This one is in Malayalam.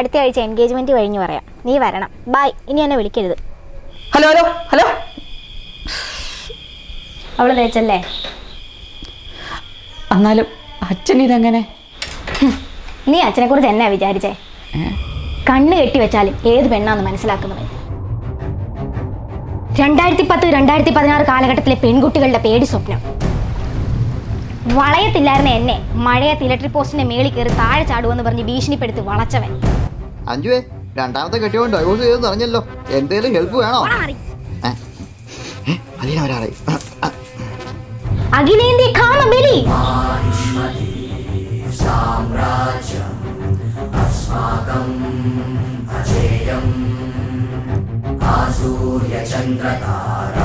അടുത്ത ആഴ്ച എൻഗേജ്മെന്റ് കഴിഞ്ഞ് പറയാം. നീ വരണം. ബൈ. ഇനി എന്നെ വിളിക്കരുത്. Hello hello hello. അവള് തേച്ചല്ലേ? എന്നാലും അച്ഛൻ ഇതെങ്ങനെ? നീ അച്ഛനെ കുറിച്ച് എന്നാ വിചാരിച്ചേ? കണ്ണ് കെട്ടി വെച്ചാലും ഏത് പെണ്ണാന്ന് മനസ്സിലാക്കുന്നവൻ. 2010-2016 കാലഘട്ടത്തിലെ പെൺകുട്ടികളുടെ പേടി സ്വപ്നം. വളയത്തില്ലായിരുന്ന എന്നെ മഴയത്ത് ഇലക്ട്രിക് പോസ്റ്റിന്റെ മേളിൽ കയറി താഴെ ചാടുവെന്ന് പറഞ്ഞ് ഭീഷണിപ്പെടുത്തി വളച്ചവൻ. അഞ്ജുവേ, രണ്ടാമത്തെ കെട്ടിയോണ്ട് ഡൈവോഴ്സ് ചെയ്തെന്ന് അറിഞ്ഞല്ലോ. എന്തേലും ഹെൽപ്പ് വേണോ? അഖിലേന്ത്യ കാമബലി. ആസൂര്യ ചന്ദ്രതാര